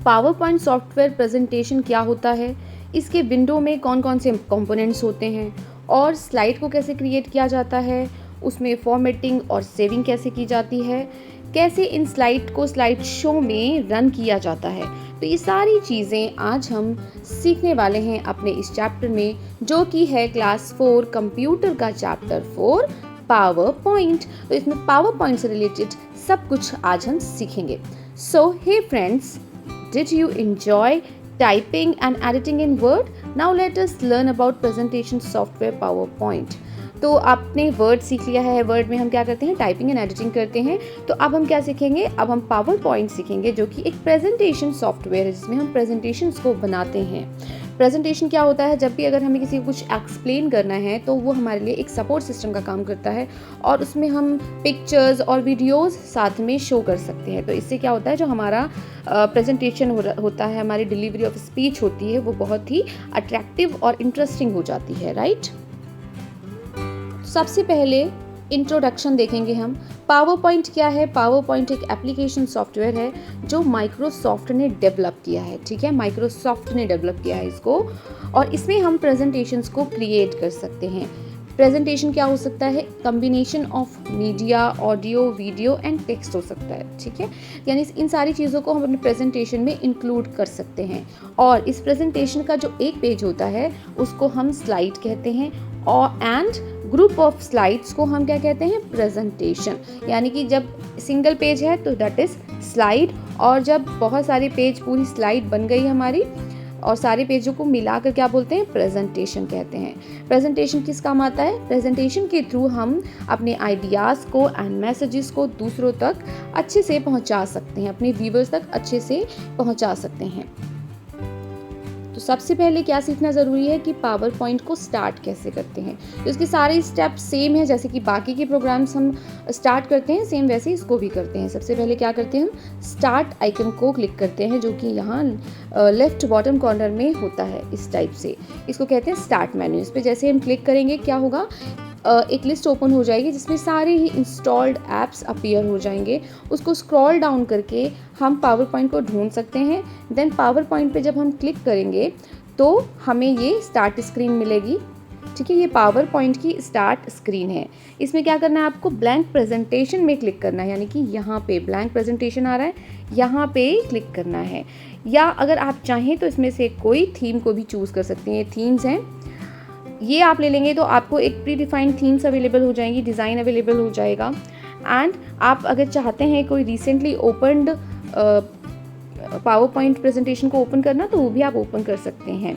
Power point software presentation क्या होता है, इसके विंडो में कौन कौन से कंपोनेंट्स होते हैं और स्लाइड को कैसे क्रिएट किया जाता है, उसमें फॉर्मेटिंग और सेविंग कैसे की जाती है, कैसे इन स्लाइड को स्लाइड शो में रन किया जाता है। तो ये सारी चीज़ें आज हम सीखने वाले हैं अपने इस चैप्टर में, जो कि है क्लास 4 कंप्यूटर का चैप्टर 4 पावर पॉइंट। तो इसमें पावर पॉइंट से रिलेटेड सब कुछ आज हम सीखेंगे। So hey friends, did you enjoy typing and editing in Word? Now let us learn about presentation software PowerPoint. तो आपने वर्ड सीख लिया है। वर्ड में हम क्या करते हैं, टाइपिंग एंड एडिटिंग करते हैं। तो अब हम क्या सीखेंगे, अब हम पावर पॉइंट सीखेंगे, जो कि एक प्रेजेंटेशन सॉफ्टवेयर है जिसमें हम प्रेजेंटेशंस को बनाते हैं। प्रेजेंटेशन क्या होता है, जब भी अगर हमें किसी को कुछ एक्सप्लेन करना है तो वो हमारे लिए एक सपोर्ट सिस्टम का काम करता है और उसमें हम पिक्चर्स और वीडियोस साथ में शो कर सकते हैं। तो इससे क्या होता है, जो हमारा प्रेजेंटेशन होता है, हमारी डिलीवरी ऑफ स्पीच होती है, वो बहुत ही अट्रैक्टिव और इंटरेस्टिंग हो जाती है, राइट। सबसे पहले इंट्रोडक्शन देखेंगे हम। पावर पॉइंट क्या है। पावर पॉइंट एक एप्लीकेशन सॉफ्टवेयर है जो माइक्रोसॉफ्ट ने डेवलप किया है, ठीक है, माइक्रोसॉफ्ट ने डेवलप किया है इसको, और इसमें हम प्रेजेंटेशंस को क्रिएट कर सकते हैं। प्रेजेंटेशन क्या हो सकता है, combination of media, audio, video and text हो सकता है, ठीक है। यानी इन सारी चीज़ों को हम अपने प्रेजेंटेशन में इंक्लूड कर सकते हैं। और इस प्रेजेंटेशन का जो एक पेज होता है उसको हम स्लाइड कहते हैं, और एंड ग्रुप ऑफ स्लाइड्स को हम क्या कहते हैं, प्रेजेंटेशन। यानी कि जब सिंगल पेज है तो दैट इज स्लाइड, और जब बहुत सारे पेज, पूरी स्लाइड बन गई हमारी और सारे पेजों को मिलाकर क्या बोलते हैं, प्रेजेंटेशन कहते हैं। प्रेजेंटेशन किस काम आता है, प्रेजेंटेशन के थ्रू हम अपने आइडियाज़ को एंड मैसेजेस को दूसरों तक अच्छे से पहुंचा सकते हैं, अपने व्यूवर्स तक अच्छे से पहुंचा सकते हैं। तो सबसे पहले क्या सीखना ज़रूरी है कि पावर पॉइंट को स्टार्ट कैसे करते हैं। तो इसके सारे स्टेप सेम है, जैसे कि बाकी के प्रोग्राम्स हम स्टार्ट करते हैं सेम वैसे इसको भी करते हैं। सबसे पहले क्या करते हैं, हम स्टार्ट आइकन को क्लिक करते हैं, जो कि यहाँ लेफ्ट बॉटम कॉर्नर में होता है इस टाइप से। इसको कहते हैं स्टार्ट मेन्यू। इस पर जैसे हम क्लिक करेंगे क्या होगा, एक लिस्ट ओपन हो जाएगी जिसमें सारे ही इंस्टॉल्ड ऐप्स अपीयर हो जाएंगे। उसको स्क्रॉल डाउन करके हम पावर पॉइंट को ढूंढ सकते हैं। देन पावर पॉइंट पे जब हम क्लिक करेंगे तो हमें ये स्टार्ट स्क्रीन मिलेगी, ठीक है। ये पावर पॉइंट की स्टार्ट स्क्रीन है। इसमें क्या करना है, आपको ब्लैंक प्रेजेंटेशन में क्लिक करना है, यानी कि यहाँ पे ब्लैंक प्रेजेंटेशन आ रहा है, यहाँ पे क्लिक करना है। या अगर आप चाहें तो इसमें से कोई थीम को भी चूज़ कर सकते हैं। थीम्स हैं, ये आप ले लेंगे तो आपको एक प्री डिफाइंड थीम्स अवेलेबल हो जाएंगी, डिज़ाइन अवेलेबल हो जाएगा। एंड आप अगर चाहते हैं कोई recently opened power point presentation को ओपन करना, तो वो भी आप ओपन कर सकते हैं।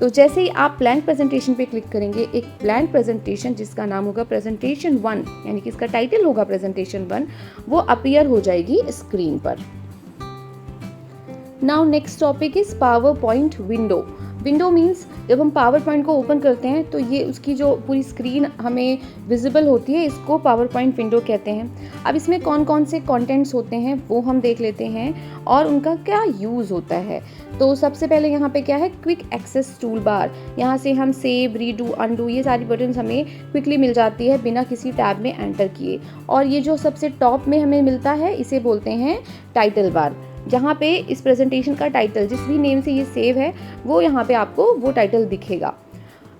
तो जैसे ही आप ब्लैंक प्रेजेंटेशन पे क्लिक करेंगे, एक ब्लैंक प्रेजेंटेशन जिसका नाम होगा प्रेजेंटेशन 1, यानी कि इसका टाइटल होगा प्रेजेंटेशन 1, वो अपीयर हो जाएगी स्क्रीन पर। Now next topic is power point window. Window means जब हम पावर पॉइंट को ओपन करते हैं तो ये उसकी जो पूरी स्क्रीन हमें विजिबल होती है, इसको पावर पॉइंट विंडो कहते हैं। अब इसमें कौन कौन से कंटेंट्स होते हैं वो हम देख लेते हैं और उनका क्या यूज़ होता है। तो सबसे पहले यहाँ पे क्या है, क्विक एक्सेस टूल बार। यहाँ से हम सेव, रीडू, अनडू, ये सारी बटन्स हमें क्विकली मिल जाती है बिना किसी टैब में एंटर किए। और ये जो सबसे टॉप में हमें मिलता है, इसे बोलते हैं टाइटल बार, जहाँ पे इस प्रेजेंटेशन का टाइटल जिस भी नेम से ये सेव है वो यहाँ पे आपको वो टाइटल दिखेगा।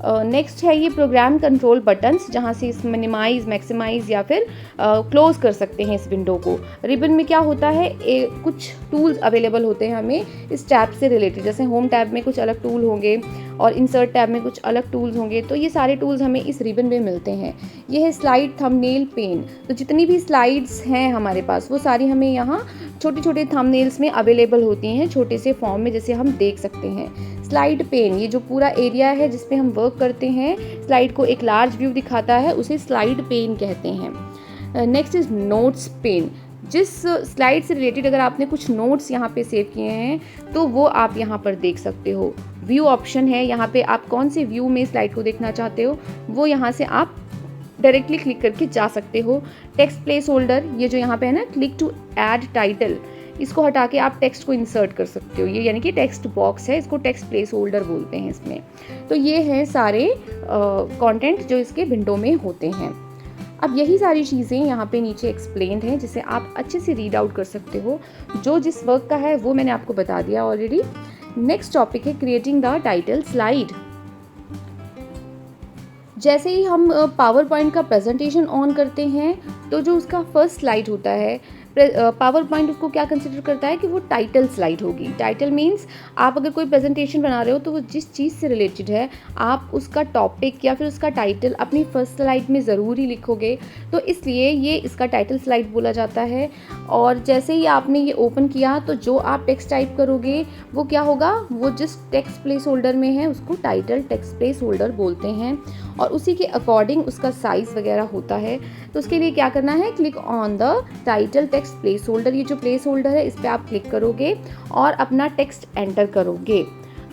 नेक्स्ट है ये प्रोग्राम कंट्रोल बटन्स, जहाँ से इस मिनिमाइज, मैक्सिमाइज या फिर क्लोज कर सकते हैं इस विंडो को। रिबन में क्या होता है, कुछ टूल्स अवेलेबल होते हैं हमें इस टैब से रिलेटेड, जैसे होम टैब में कुछ अलग टूल होंगे और इंसर्ट टैब में कुछ अलग टूल्स होंगे। तो ये सारे टूल्स हमें इस रिबन में मिलते हैं। ये है स्लाइड, थंबनेल, पेन। तो जितनी भी स्लाइड्स हैं हमारे पास वो सारी हमें यहाँ छोटे छोटे थंबनेल्स में अवेलेबल होती हैं, छोटे से फॉर्म में, जैसे हम देख सकते हैं। स्लाइड पेन, ये जो पूरा एरिया है जिस पे हम वर्क करते हैं, स्लाइड को एक लार्ज व्यू दिखाता है, उसे स्लाइड पेन कहते हैं। Next is notes pen. जिस स्लाइड से रिलेटेड अगर आपने कुछ नोट्स यहाँ पे सेव किए हैं तो वो आप यहाँ पर देख सकते हो। व्यू ऑप्शन है, यहाँ पे आप कौन से व्यू में स्लाइड को देखना चाहते हो वो यहाँ से आप डायरेक्टली क्लिक करके जा सकते हो। टेक्स्ट प्लेस होल्डर, ये जो यहाँ पे है ना, क्लिक टू ऐड टाइटल, इसको हटा के आप टेक्स्ट को इंसर्ट कर सकते हो। ये यानी कि टेक्स्ट बॉक्स है, इसको टेक्स्ट प्लेस होल्डर बोलते हैं इसमें। तो ये है सारे कंटेंट जो इसके विंडो में होते हैं। अब यही सारी चीज़ें यहाँ पे नीचे एक्सप्लेन्ड हैं, जिसे आप अच्छे से रीड आउट कर सकते हो। जो जिस वर्क का है वो मैंने आपको बता दिया ऑलरेडी। नेक्स्ट टॉपिक है क्रिएटिंग द टाइटल स्लाइड। जैसे ही हम पावर पॉइंट का प्रेजेंटेशन ऑन करते हैं तो जो उसका फर्स्ट स्लाइड होता है, पावर पॉइंट उसको क्या कंसिडर करता है कि वो टाइटल स्लाइड होगी। टाइटल मीन्स आप अगर कोई प्रेजेंटेशन बना रहे हो तो वो जिस चीज़ से रिलेटेड है आप उसका टॉपिक या फिर उसका टाइटल अपनी फर्स्ट स्लाइड में ज़रूर ही लिखोगे, तो इसलिए ये इसका टाइटल स्लाइड बोला जाता है। और जैसे ही आपने ये ओपन किया तो जो आप टेक्स्ट टाइप करोगे वो क्या होगा, वो जिस टेक्स्ट प्लेस होल्डर में है उसको टाइटल टेक्स्ट प्लेस होल्डर बोलते हैं, और उसी के अकॉर्डिंग उसका साइज़ वगैरह होता है। तो उसके लिए क्या करना है, click on the title text place holder. ये जो प्लेस होल्डर है इस पर आप क्लिक करोगे और अपना टेक्स्ट एंटर करोगे।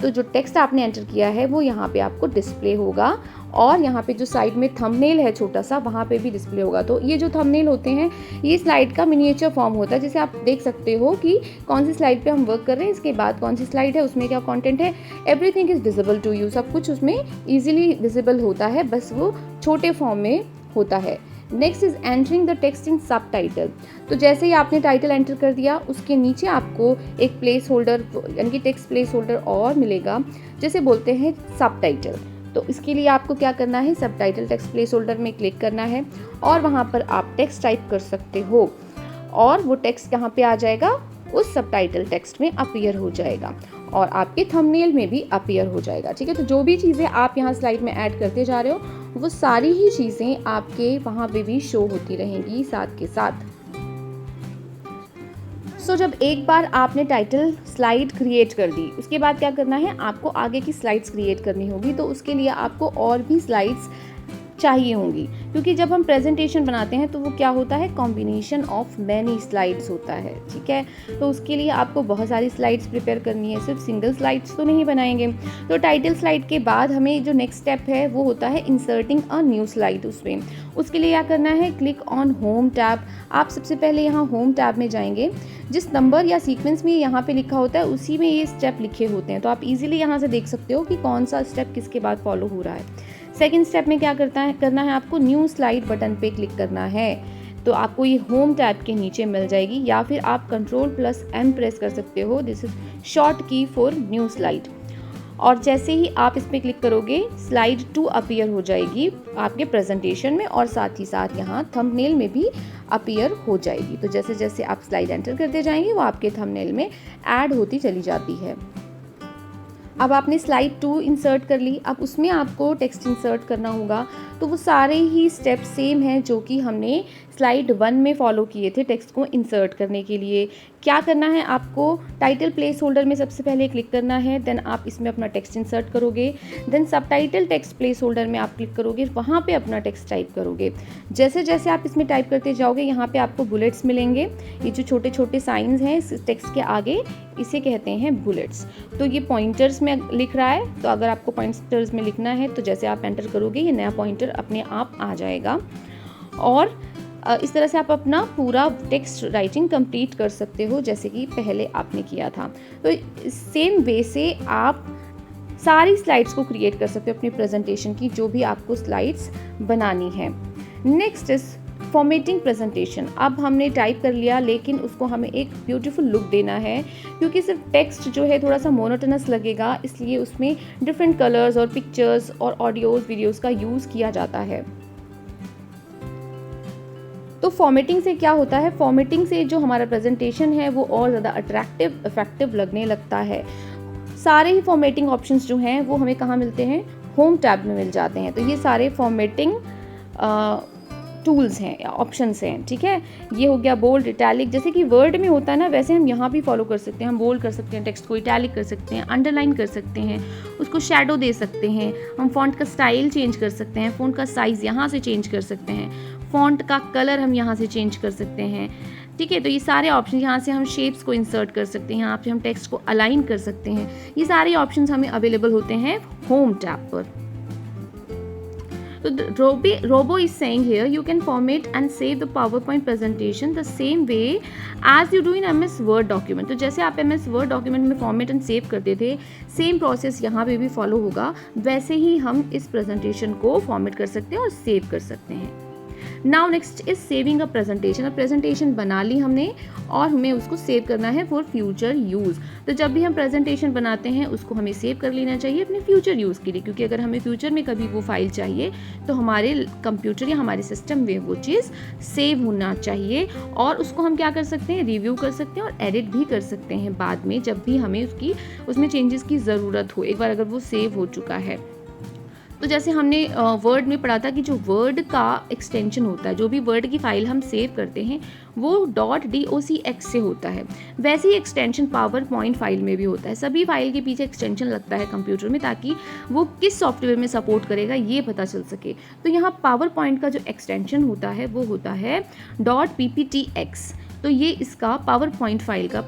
तो जो टेक्स्ट आपने एंटर किया है वो यहाँ पे आपको डिस्प्ले होगा, और यहाँ पे जो साइड में थंबनेल है छोटा सा वहाँ पे भी डिस्प्ले होगा। तो ये जो थंबनेल होते हैं ये स्लाइड का मिनिएचर फॉर्म होता है, जिसे आप देख सकते हो कि कौन सी स्लाइड पे हम वर्क कर रहे हैं, इसके बाद कौन सी स्लाइड है, उसमें क्या कंटेंट है, everything is visible to you. सब कुछ उसमें ईजिली विजिबल होता है, बस वो छोटे फॉर्म में होता है। Next is entering the text in सब टाइटल। तो जैसे ही आपने टाइटल एंटर कर दिया उसके नीचे आपको एक प्लेस होल्डर यानी कि टेक्स्ट प्लेस होल्डर और मिलेगा, जिसे बोलते हैं सब टाइटल। तो इसके लिए आपको क्या करना है, सब टाइटल टेक्स्ट प्लेस होल्डर में क्लिक करना है और वहाँ पर आप टेक्स्ट टाइप कर सकते हो, और वो टेक्स्ट यहाँ पे आ जाएगा, उस सब टाइटल टेक्स्ट में अपीयर हो जाएगा और आपके थंबनेल में भी अपीयर हो जाएगा। ठीक है, तो जो भी चीज़ें आप यहाँ स्लाइड में ऐड करते जा रहे हो वो सारी ही चीज़ें आपके वहाँ पे भी शो होती रहेंगी साथ के साथ। सो जब एक बार आपने टाइटल स्लाइड क्रिएट कर दी, उसके बाद क्या करना है, आपको आगे की स्लाइड्स क्रिएट करनी होगी। तो उसके लिए आपको और भी स्लाइड्स चाहिए होंगी, क्योंकि जब हम प्रेजेंटेशन बनाते हैं तो वो क्या होता है, कॉम्बिनेशन ऑफ मैनी स्लाइड्स होता है। ठीक है, तो उसके लिए आपको बहुत सारी स्लाइड्स प्रिपेयर करनी है, सिर्फ सिंगल स्लाइड्स तो नहीं बनाएंगे। तो टाइटल स्लाइड के बाद हमें जो नेक्स्ट स्टेप है वो होता है इंसर्टिंग अ न्यू स्लाइड उसमें। उसके लिए क्या करना है, क्लिक ऑन होम टैब। आप सबसे पहले यहाँ होम टैब में जाएंगे, जिस नंबर या सीक्वेंस में यहाँ पे लिखा होता है उसी में ये स्टेप लिखे होते हैं, तो आप इजीली यहाँ से देख सकते हो कि कौन सा स्टेप किसके बाद फॉलो हो रहा है। सेकेंड स्टेप में क्या करना है, आपको न्यू स्लाइड बटन पे क्लिक करना है। तो आपको ये होम टैब के नीचे मिल जाएगी, या फिर आप Ctrl+M प्रेस कर सकते हो, दिस इज शॉर्ट की फॉर न्यू स्लाइड। और जैसे ही आप इस पर क्लिक करोगे स्लाइड 2 अपीयर हो जाएगी आपके प्रेजेंटेशन में, और साथ ही साथ यहाँ थंबनेल में भी अपीयर हो जाएगी। तो जैसे जैसे आप स्लाइड एंटर करते जाएंगे वो आपके थंबनेल में ऐड होती चली जाती है। अब आपने स्लाइड 2 इंसर्ट कर ली, अब उसमें आपको टेक्स्ट इंसर्ट करना होगा। तो वो सारे ही स्टेप सेम हैं जो कि हमने स्लाइड 1 में फॉलो किए थे टेक्स्ट को इंसर्ट करने के लिए। क्या करना है, आपको टाइटल प्लेस होल्डर में सबसे पहले क्लिक करना है, देन आप इसमें अपना टेक्स्ट इंसर्ट करोगे, देन सब टाइटल टेक्स्ट प्लेस होल्डर में आप क्लिक करोगे, वहाँ पे अपना टेक्स्ट टाइप करोगे। जैसे जैसे आप इसमें टाइप करते जाओगे यहाँ पे आपको बुलेट्स मिलेंगे, ये जो छोटे छोटे साइंस हैं इस टेक्स्ट के आगे इसे कहते हैं बुलेट्स। तो ये पॉइंटर्स में लिख रहा है, तो अगर आपको पॉइंटर्स में लिखना है तो जैसे आप एंटर करोगे ये नया पॉइंटर अपने आप आ जाएगा, और इस तरह से आप अपना पूरा टेक्स्ट राइटिंग कंप्लीट कर सकते हो जैसे कि पहले आपने किया था। तो सेम वे से आप सारी स्लाइड्स को क्रिएट कर सकते हो अपनी प्रेजेंटेशन की, जो भी आपको स्लाइड्स बनानी है। Next is formatting presentation. अब हमने टाइप कर लिया, लेकिन उसको हमें एक ब्यूटीफुल लुक देना है, क्योंकि सिर्फ टेक्स्ट जो है थोड़ा सा मोनोटोनस लगेगा, इसलिए उसमें डिफरेंट कलर्स और पिक्चर्स और ऑडियोज वीडियोस का यूज़ किया जाता है। तो फॉर्मेटिंग से क्या होता है, फॉर्मेटिंग से जो हमारा प्रेजेंटेशन है वो और ज़्यादा अट्रैक्टिव इफेक्टिव लगने लगता है। सारे ही फॉर्मेटिंग ऑप्शंस जो हैं वो हमें कहाँ मिलते हैं, होम टैब में मिल जाते हैं। तो ये सारे फॉर्मेटिंग टूल्स हैं या ऑप्शंस हैं। ठीक है, ये हो गया बोल्ड, इटैलिक, जैसे कि वर्ड में होता है ना वैसे हम यहाँ भी फॉलो कर सकते हैं। हम बोल्ड कर सकते हैं टेक्स्ट को, इटैलिक कर सकते हैं, अंडरलाइन कर सकते हैं, उसको शैडो दे सकते हैं, हम फॉन्ट का स्टाइल चेंज कर सकते हैं, फॉन्ट का साइज़ यहाँ से चेंज कर सकते हैं, फॉन्ट का कलर हम यहाँ से चेंज कर सकते हैं। ठीक है, तो ये सारे ऑप्शन, यहाँ से हम शेप्स को इंसर्ट कर सकते हैं, यहाँ पे हम टेक्स्ट को अलाइन कर सकते हैं। ये सारे ऑप्शंस हमें अवेलेबल होते हैं होम टैब पर। So Robo is saying here you can format and save the PowerPoint presentation the same way as you do in MS Word document। तो जैसे आप MS Word document में फॉर्मेट एंड सेव करते थे, same process यहाँ पे भी follow होगा, वैसे ही हम इस प्रेजेंटेशन को फॉर्मेट कर सकते हैं और सेव कर सकते हैं। Now next is saving a presentation. अब प्रेजेंटेशन बना ली हमने और हमें उसको सेव करना है फॉर फ्यूचर यूज़। तो जब भी हम प्रेजेंटेशन बनाते हैं उसको हमें सेव कर लेना चाहिए अपने फ्यूचर यूज़ के लिए, क्योंकि अगर हमें फ्यूचर में कभी वो फाइल चाहिए तो हमारे कंप्यूटर या हमारे सिस्टम में वो चीज़ सेव होना चाहिए, और उसको हम क्या कर सकते हैं, रिव्यू कर सकते हैं और एडिट भी कर सकते हैं बाद में, जब भी हमें उसमें चेंजेस की ज़रूरत हो, एक बार अगर वो सेव हो चुका है। तो जैसे हमने वर्ड में पढ़ा था कि जो वर्ड का एक्सटेंशन होता है, जो भी वर्ड की फाइल हम सेव करते हैं वो .docx से होता है, वैसे ही एक्सटेंशन पावर पॉइंट फाइल में भी होता है। सभी फाइल के पीछे एक्सटेंशन लगता है कंप्यूटर में, ताकि वो किस सॉफ्टवेयर में सपोर्ट करेगा ये पता चल सके। तो यहाँ पावर पॉइंट का जो एक्सटेंशन होता है वो होता है .pptx। तो ये इसका पावर पॉइंट फाइल का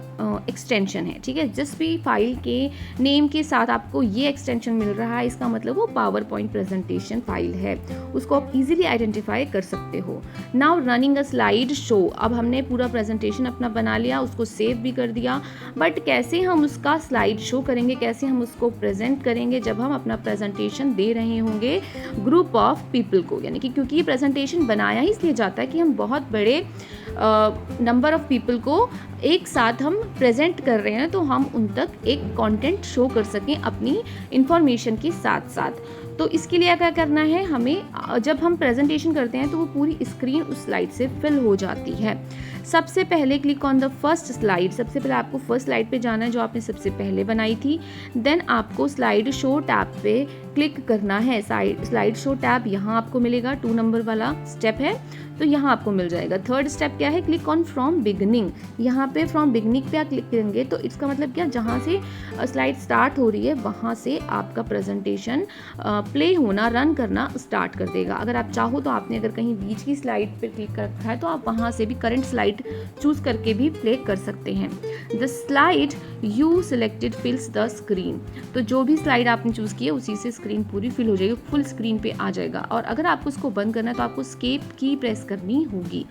एक्सटेंशन है, ठीक है। जिस भी फाइल के नेम के साथ आपको ये एक्सटेंशन मिल रहा है, इसका मतलब वो पावर पॉइंट प्रेजेंटेशन फाइल है, उसको आप इजीली आइडेंटिफाई कर सकते हो। Now running a slide show. अब हमने पूरा प्रेजेंटेशन अपना बना लिया, उसको सेव भी कर दिया, बट कैसे हम उसका स्लाइड शो करेंगे, कैसे हम उसको प्रेजेंट करेंगे जब हम अपना प्रेजेंटेशन दे रहे होंगे ग्रुप ऑफ पीपल को, यानी कि क्योंकि ये प्रेजेंटेशन बनाया ही इसलिए जाता है कि हम बहुत बड़े नंबर ऑफ पीपल को एक साथ हम प्रेजेंट कर रहे हैं, तो हम उन तक एक कंटेंट शो कर सकें अपनी इंफॉर्मेशन के साथ साथ। तो इसके लिए क्या करना है हमें, जब हम प्रेजेंटेशन करते हैं तो वो पूरी स्क्रीन उस स्लाइड से फिल हो जाती है। सबसे पहले click on the first slide. सबसे पहले आपको फर्स्ट स्लाइड पे जाना है जो आपने सबसे पहले बनाई थी। देन आपको स्लाइड शो टैब पे क्लिक करना है। स्लाइड शो टैब यहाँ आपको मिलेगा, 2 नंबर वाला स्टेप है तो यहाँ आपको मिल जाएगा। थर्ड स्टेप क्या है, क्लिक ऑन फ्रॉम बिगनिंग। यहाँ पे फ्रॉम बिगनिंग पे आप क्लिक करेंगे तो इसका मतलब क्या, जहाँ से स्लाइड स्टार्ट हो रही है वहाँ से आपका प्रेजेंटेशन प्ले होना, रन करना स्टार्ट कर देगा। अगर आप चाहो तो आपने अगर कहीं बीच की स्लाइड पर क्लिक कर रखा है तो आप वहाँ से भी करंट स्लाइड चूज करके भी प्ले कर सकते हैं। The slide you selected फिल्स the screen. तो जो भी स्लाइड आपने चूज की है उसी से स्क्रीन पूरी फिल हो जाएगी, फुल स्क्रीन पे आ जाएगा। और अगर आपको उसको बंद करना है तो आपको एस्केप की प्रेस करनी होगी।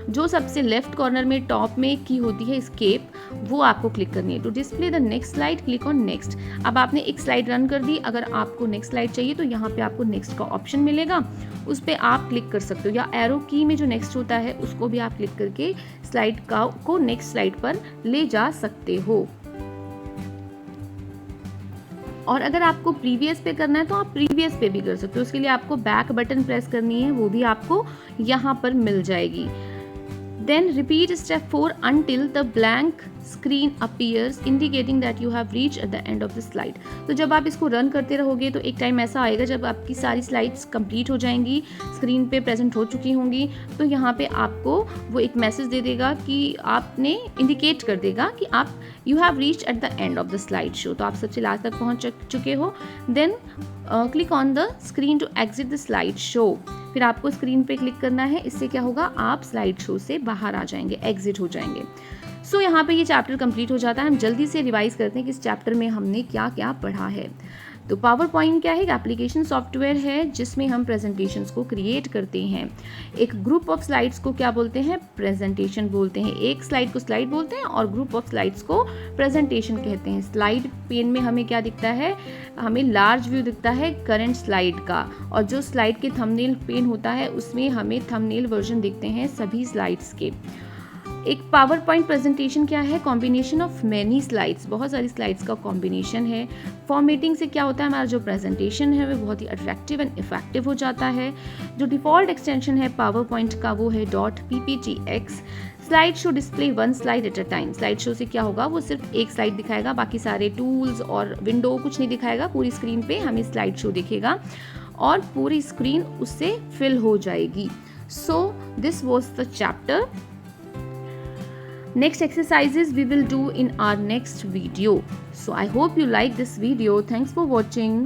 जो सबसे लेफ्ट कॉर्नर में टॉप में की होती है एस्केप, वो आपको क्लिक करनी है। To display the next slide click on next. अब आपने एक स्लाइड रन कर दी, अगर आपको नेक्स्ट स्लाइड चाहिए तो यहाँ पे आपको नेक्स्ट का ऑप्शन मिलेगा, उस पर आप क्लिक कर सकते हो, या एरो की में जो नेक्स्ट होता है उसको भी आप क्लिक करके स्लाइड को नेक्स्ट स्लाइड पर ले जा सकते हो। और अगर आपको प्रीवियस पे करना है तो आप प्रीवियस पे भी कर सकते हो। उसके लिए आपको बैक बटन प्रेस करनी है, वो भी आपको यहाँ पर मिल जाएगी। Then repeat step 4 until the blank screen appears indicating that you have reached at the end of the slide। तो जब आप इसको रन करते रहोगे तो एक टाइम ऐसा आएगा जब आपकी सारी स्लाइड्स कंप्लीट हो जाएंगी, स्क्रीन पे प्रेजेंट हो चुकी होंगी, तो यहाँ पे आपको वो एक मैसेज दे देगा कि आपने इंडिकेट कर देगा कि आप you have reached at the end of the slide show, तो आप सबसे लास्ट तक पहुँच चुके हो। Then click on the screen to exit the slide show. फिर आपको स्क्रीन पे क्लिक करना है, इससे क्या होगा, आप स्लाइड शो से बाहर आ जाएंगे, एग्जिट हो जाएंगे। सो यहाँ पे ये चैप्टर कंप्लीट हो जाता है। हम जल्दी से रिवाइज करते हैं कि इस चैप्टर में हमने क्या क्या पढ़ा है। तो पावर पॉइंट क्या है, एक एप्लीकेशन सॉफ्टवेयर है जिसमें हम प्रेजेंटेशंस को क्रिएट करते हैं। एक ग्रुप ऑफ स्लाइड्स को क्या बोलते हैं, प्रेजेंटेशन बोलते हैं। एक स्लाइड को स्लाइड बोलते हैं और ग्रुप ऑफ स्लाइड्स को प्रेजेंटेशन कहते हैं। स्लाइड पेन में हमें क्या दिखता है, हमें लार्ज व्यू दिखता है करंट स्लाइड का, और जो स्लाइड के थंबनेल पेन होता है उसमें हमें थंबनेल वर्जन दिखते हैं सभी स्लाइड्स के। एक पावर पॉइंट प्रेजेंटेशन क्या है, कॉम्बिनेशन ऑफ मैनी स्लाइड्स, बहुत सारी स्लाइड्स का कॉम्बिनेशन है। फॉर्मेटिंग से क्या होता है, हमारा जो प्रेजेंटेशन है वो बहुत ही अट्रैक्टिव एंड इफेक्टिव हो जाता है। जो डिफ़ॉल्ट एक्सटेंशन है पावर पॉइंट का वो है .pptx। Slide show display 1 slide at a time. Slide show से क्या होगा, वो सिर्फ एक स्लाइड दिखाएगा, बाकी सारे टूल्स और विंडो कुछ नहीं दिखाएगा। पूरी स्क्रीन पे हमें स्लाइड शो दिखेगा और पूरी स्क्रीन उससे फिल हो जाएगी। So this was the chapter. Next exercises we will do in our next video. So I hope you like this video. Thanks for watching.